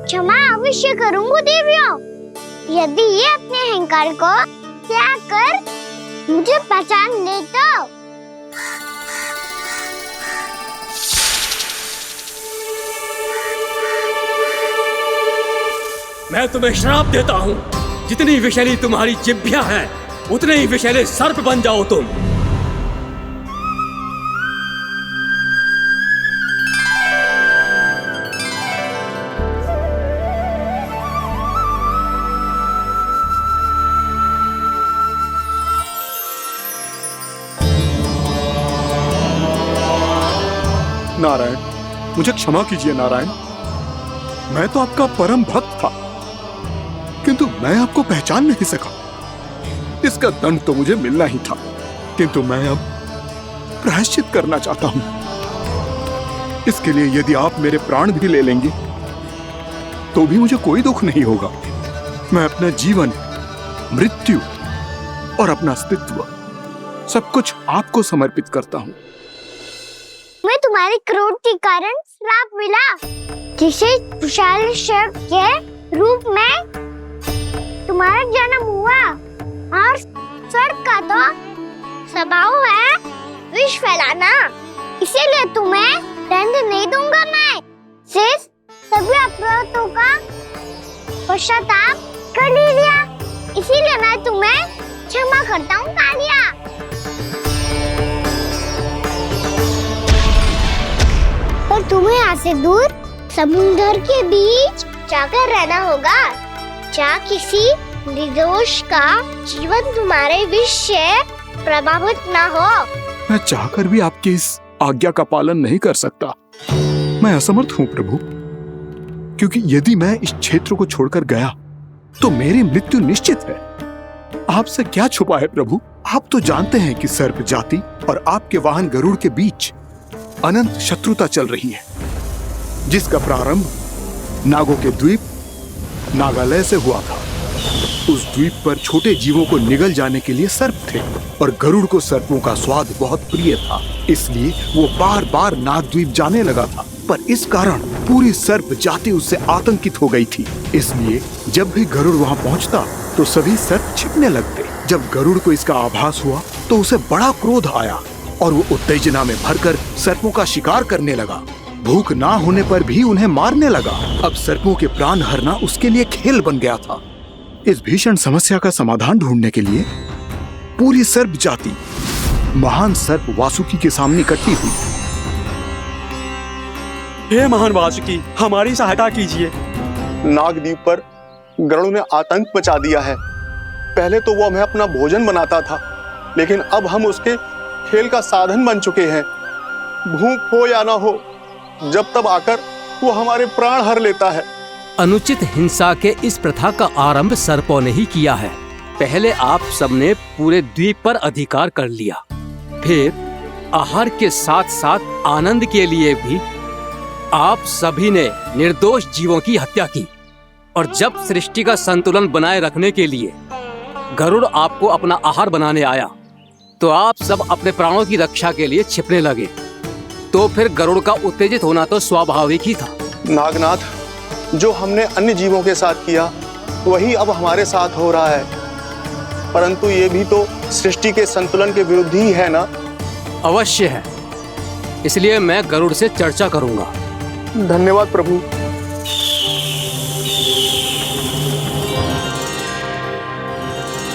क्षमा अवश्य करूंगा देवियों, यदि ये अपने अहंकार को त्याग कर मुझे पहचान ले तो। मैं तुम्हें श्राप देता हूँ, जितनी विषैली तुम्हारी जिह्वा है उतने ही विषैले सर्प बन जाओ तुम। नारायण, मुझे क्षमा कीजिए नारायण। मैं तो आपका परम भक्त था, किंतु मैं आपको पहचान नहीं सका। इसका दंड तो मुझे मिलना ही था, किंतु मैं अब प्रायश्चित करना चाहता हूं। इसके लिए यदि आप मेरे प्राण भी ले लेंगे तो भी मुझे कोई दुख नहीं होगा। मैं अपना जीवन, मृत्यु और अपना अस्तित्व सब कुछ आपको समर्पित करता हूं। मैं तुम्हारे क्रोध के कारण श्राप मिला, जिसे विशाल सर्प के रूप में तुम्हारा जन्म हुआ, और सर्प का तो स्वभाव है विष फैलाना। इसीलिए तुम्हें दंड नहीं दूंगा। मैं सिर्फ सभी अपराधों का पश्चाताप कर लिया, इसीलिए मैं तुम्हें क्षमा करता हूँ कालिया। पर तुम्हें यहाँ से दूर समुद्र के बीच जाकर रहना होगा, जहाँ किसी निर्दोष का जीवन तुम्हारे विष से प्रभावित ना हो। मैं चाहकर भी आपकी इस आज्ञा का पालन नहीं कर सकता। मैं असमर्थ हूँ प्रभु, क्योंकि यदि मैं इस क्षेत्र को छोड़कर गया तो मेरी मृत्यु निश्चित है। आपसे क्या छुपा है प्रभु? आप तो जानते हैं कि सर्प जाति और आपके वाहन गरुड़ के बीच अनंत शत्रुता चल रही है, जिसका प्रारंभ नागों के द्वीप नागालय से हुआ था। उस द्वीप पर छोटे जीवों को निगल जाने के लिए सर्प थे, और गरुड़ को सर्पों का स्वाद बहुत प्रिय था, इसलिए वो बार बार नाग द्वीप जाने लगा था। पर इस कारण पूरी सर्प जाति उससे आतंकित हो गई थी। इसलिए जब भी गरुड़ वहां पहुंचता तो सभी सर्प छिपने लगते। जब गरुड़ को इसका आभास हुआ तो उसे बड़ा क्रोध आया और वो उत्तेजना में भरकर सर्पों का शिकार करने लगा। भूख ना होने पर भी उन्हें मारने लगा। अब सर्पों के प्राण हरना उसके लिए खेल बन गया था। इस भीषण समस्या का समाधान ढूंढने के लिए पूरी सर्प जाति महान सर्प वासुकी के सामने इकट्ठी हुई। हे महान वासुकी, हमारी सहायता कीजिए। नागद्वीप पर गरुड़ ने आतंक मचा दिया है। पहले तो वो हमें अपना भोजन बनाता था, लेकिन अब हम उसके खेल का साधन बन चुके हैं। भूख हो या ना हो, जब तब आकर वो हमारे प्राण हर लेता है। अनुचित हिंसा के इस प्रथा का आरंभ सर्पों ने ही किया है। पहले आप सबने पूरे द्वीप पर अधिकार कर लिया, फिर आहार के साथ साथ आनंद के लिए भी आप सभी ने निर्दोष जीवों की हत्या की। और जब सृष्टि का संतुलन बनाए रखने के लिए गरुड़ आपको अपना आहार बनाने आया तो आप सब अपने प्राणों की रक्षा के लिए छिपने लगे। तो फिर गरुड़ का उत्तेजित होना तो स्वाभाविक ही था। नागनाथ, जो हमने अन्य जीवों के साथ किया वही अब हमारे साथ हो रहा है, परंतु ये भी तो सृष्टि के संतुलन के विरुद्ध ही है ना? अवश्य है, इसलिए मैं गरुड़ से चर्चा करूंगा। धन्यवाद प्रभु।